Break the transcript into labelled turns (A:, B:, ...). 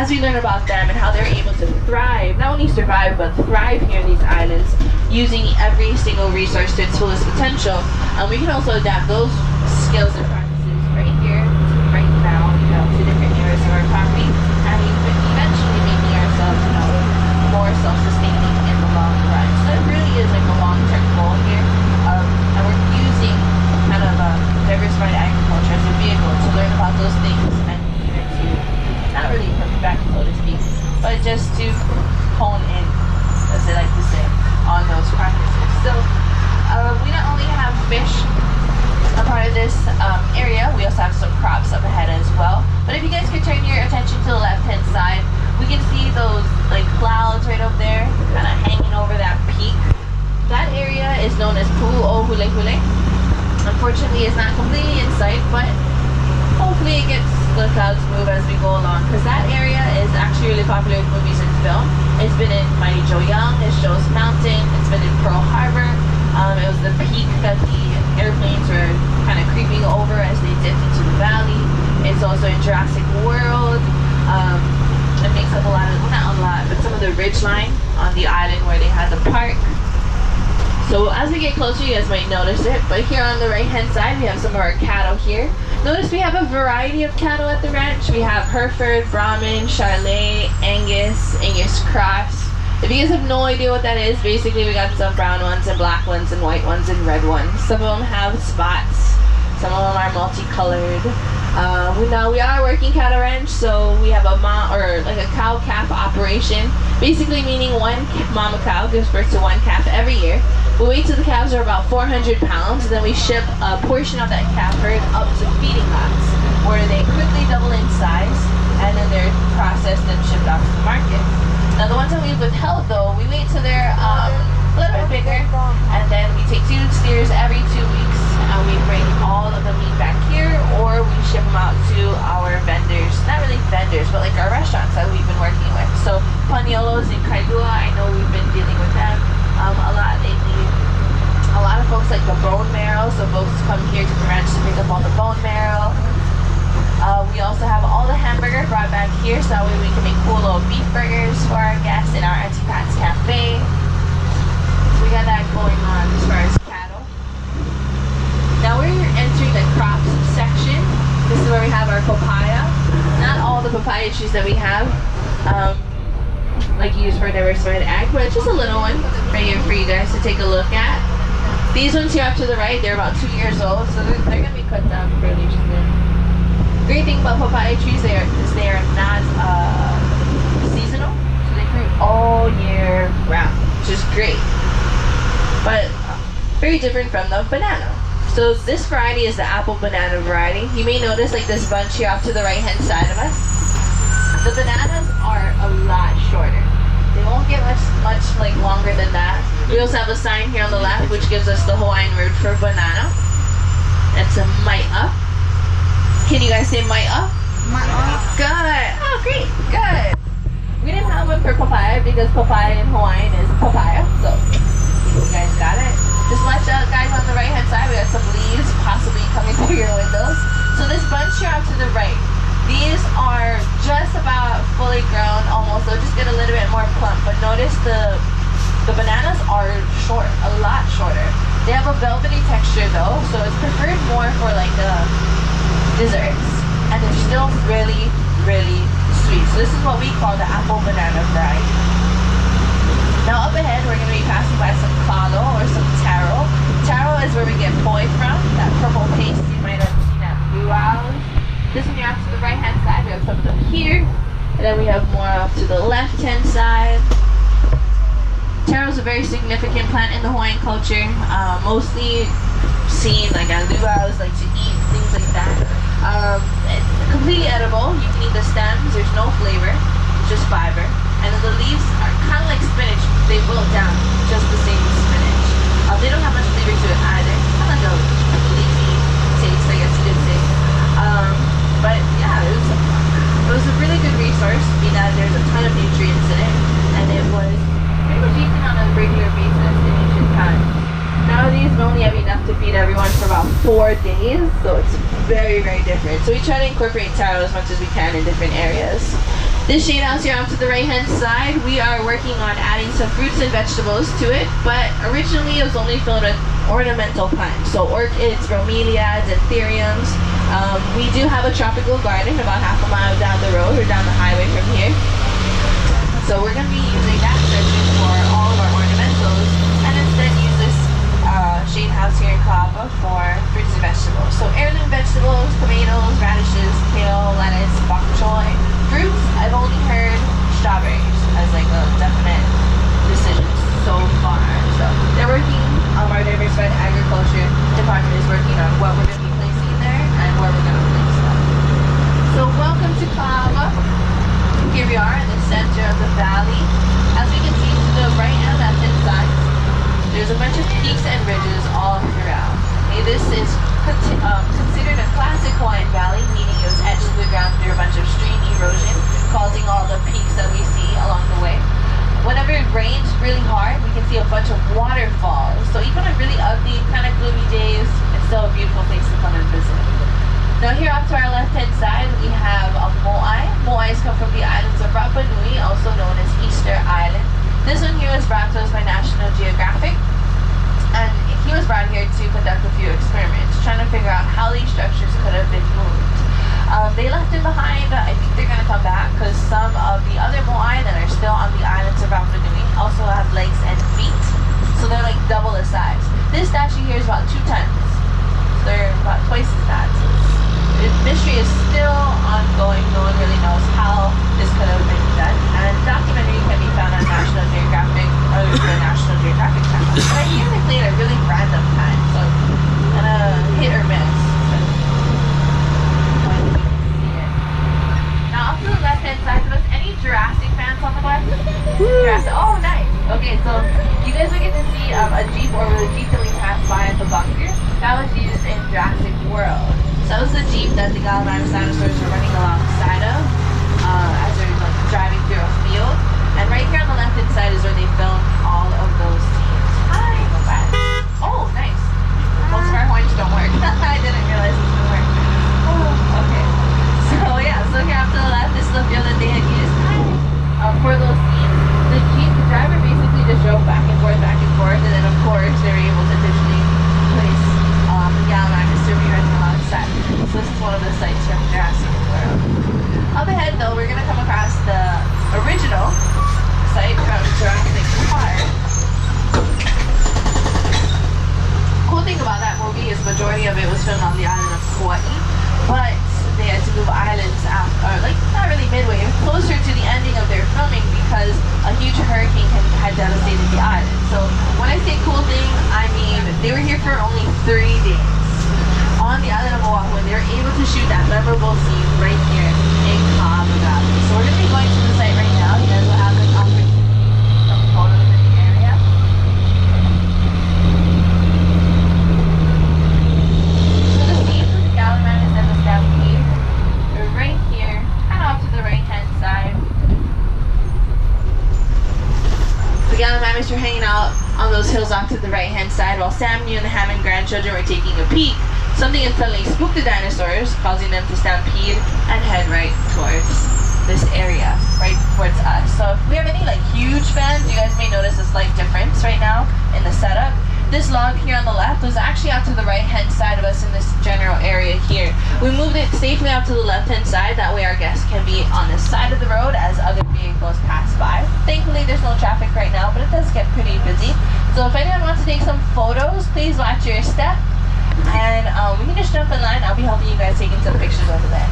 A: as we learn about them and how they're able to thrive, not only survive, but thrive here in these islands, using every single resource to its fullest potential, we can also adapt those skills and practices right here, right now, to different areas of our property, and eventually making ourselves, more self-sustaining in the long run. So it really is like a long-term goal here, and we're using kind of diversified agriculture as a vehicle to learn about those things and even to, not really perfect, so to speak, but just to hone in, as they like to say, on those practices. So we not only have fish a part of this area, we also have some crops up ahead as well. But if you guys could turn your attention to the left-hand side, we can see those like clouds right over there, kind of hanging over that peak. That area is known as Pu'u Hule Hule. Unfortunately, it's not completely in sight, but hopefully it gets the clouds move as we go along, because that area is actually really popular with movies and film. It's been in Mighty Joe Young, it shows Mountain, it's been in Pearl Harbor. It was the peak that the airplanes were kind of creeping over as they dipped into the valley. It's also in Jurassic World. It makes up a lot of, well, not a lot, but some of the ridgeline on the island where they had the park. So as we get closer, you guys might notice it, but here on the right hand side we have some of our cattle here. Notice we have a variety of cattle at the ranch. We have Hereford, Brahmin, Charolais, Angus Cross. If you guys have no idea what that is, basically we got some brown ones and black ones and white ones and red ones. Some of them have spots, some of them are multicolored. Now we are a working cattle ranch, so we have a cow calf operation, basically meaning one mama cow gives birth to one calf every year. We wait till the calves are about 400 pounds, and then we ship a portion of that calf herd up to feeding lots, where they quickly double in size, and then they're processed and shipped out to the market. Now the ones that we've withheld though, we wait till they're a little bit bigger, and then we take 2 steers every 2 weeks, and we bring all of the meat back here, or we ship them out to our vendors, not really vendors, but like our restaurants that we've been working with. So Paniolo's in Kailua, I know we've been dealing with them a lot lately. A lot of folks like the bone marrow, so folks come here to the ranch to pick up all the bone marrow. We also have all the hamburger brought back here, so that way we can make cool little beef burgers for our guests in our Auntie Pat's Cafe. So we got that going on as far as cattle. Now we're entering the crops section. This is where we have our papaya. Not all the papaya trees that we have, like used for diversified ag, but just a little one right here for you guys to take a look at. These ones here up to the right, they're about 2 years old, so they're going to be cut down fairly soon. Great thing about papaya trees is they are not seasonal, so they fruit all year round, which is great. But very different from the banana. So this variety is the apple banana variety. You may notice like this bunch here off to the right hand side of us. The bananas are a lot shorter. They won't get much like longer than that. We also have a sign here on the left which gives us the Hawaiian word for banana. That's a mai up. Can you guys say mai up? Mai up. Good. Oh, great. Good. We didn't have one for papaya because papaya in Hawaiian is papaya. So you guys got it. Just watch out, guys, on the right hand side. We got some leaves possibly coming through your windows. So this bunch here out to the right, these are just about fully grown almost. They'll just get a little bit more plump. But notice the bananas are short, a lot shorter. They have a velvety texture though, so it's preferred more for like desserts. And they're still really, really sweet. So this is what we call the apple banana variety. Now up ahead, we're going to be passing by some kalo or some taro. Taro is where we get poi from, that purple paste you might have seen at luau's. This one here off to the right hand side, we have some of them here. And then we have more off to the left hand side. Taro is a very significant plant in the Hawaiian culture. Mostly seen like at luau's, like to eat, things like that. It's completely edible. You can eat the stems, there's no flavor, just fiber. And then the leaves are kind of like spinach. They wilt down just the same as spinach. They don't have much flavor to it either. Kind of like a leafy taste, I guess you could say. But yeah, it was a really good resource, being that there's a ton of nutrients in it, and it was pretty much eaten on a regular basis in ancient times. Nowadays, we only have enough to feed everyone for about 4 days, so it's very, very different. So we try to incorporate taro as much as we can in different areas. This shade house here off to the right hand side, we are working on adding some fruits and vegetables to it, but originally it was only filled with ornamental plants, so orchids, bromeliads, anthuriums. We do have a tropical garden about half a mile down the road or down the highway from here. So we're going to be using that section for all of our ornamentals and instead use this shade house here in Cava for fruits and vegetables. So heirloom vegetables, tomatoes, radishes, kale, lettuce, bok choy. Fruits, I've only heard strawberries as like a definite decision so far. So they're working, our diversified agriculture department is working on what we're going to be placing there and where we're going to place them. So welcome to Cava. Here we are in the center of the valley. As we can see to the right and left hand side, there's a bunch of peaks and ridges all throughout. Okay, this is considered a classic Hawaiian valley, meaning it was etched to the ground through a bunch of stream erosion, causing all the peaks that we see along the way. Whenever it rains really hard, we can see a bunch of waterfalls. So even on really ugly, kind of gloomy days, it's still a beautiful place to come and visit. Now here off to our left-hand side, we have a moai. Moais come from the islands of Rapa Nui, also known as Easter Island. This one here was brought to us by National Geographic, and he was brought here to conduct a few experiments, trying to figure out how these structures could have been moved. They left him behind. I think they're going to come back because some of the other moai that are still on the islands of Rapa Nui also have legs and feet, so they're like double the size. This statue here is about 2 tons. So they're about twice as that. The mystery is still ongoing. No one really knows how this could have been done. And documentary can be found on National Geographic or the National Geographic channel. But I hear they play at a really random time, so kind of hit or miss. Now off to the left hand side of us, any Jurassic fans on the left? Jurassic. Oh, nice. Okay, so you guys will get to see a Jeep or a Jeep that we passed by at the bunker. That was used in Jurassic World. So that was the Jeep that the Gallimimus dinosaurs were running alongside of as they're like driving through a field. And right here on the left hand side is where they filmed all of those scenes. Hi! Go back. Oh, nice. Most of our horns don't work. I didn't realize this would work. Oh, okay. So yeah, so here off to the left, this is the field that they had used for those scenes. The Jeep, the driver basically just drove back and forth, and then of course they were able to digitally place the Gallimimus to be running alongside. So this is one of the sites from Jurassic World. Up ahead though, we're going to come across the original site from Jurassic Park. Cool thing about that movie is majority of it was filmed on the island of Kauai, but they had to move islands after, like not really midway, closer to the ending of their filming because a huge hurricane had devastated the island. So when I say cool thing, I mean they were here for only 3 days on the island of Oahu, and they were able to shoot that memorable scene right here in Cava Valley. So we're going to be going to the site right now. You guys will have an opportunity to take some photos in the area. So the scenes with the Gallimimus and the stampede are right here, kind of off to the right hand side. The Gallimimus are hanging out on those hills off to the right hand side while Sam, New, and the Hammond grandchildren were taking a peek. Something had suddenly spooked the dinosaurs, causing them to stampede and head right towards this area, right towards us. So if we have any like huge fans, you guys may notice a slight difference right now in the setup. This log here on the left was actually out to the right hand side of us in this general area here. We moved it safely out to the left hand side, that way our guests can be on the side of the road as other vehicles pass by. Thankfully there's no traffic right now, but it does get pretty busy. So if anyone wants to take some photos, please watch your step. And we can just jump in line. I'll be helping you guys taking some pictures over there.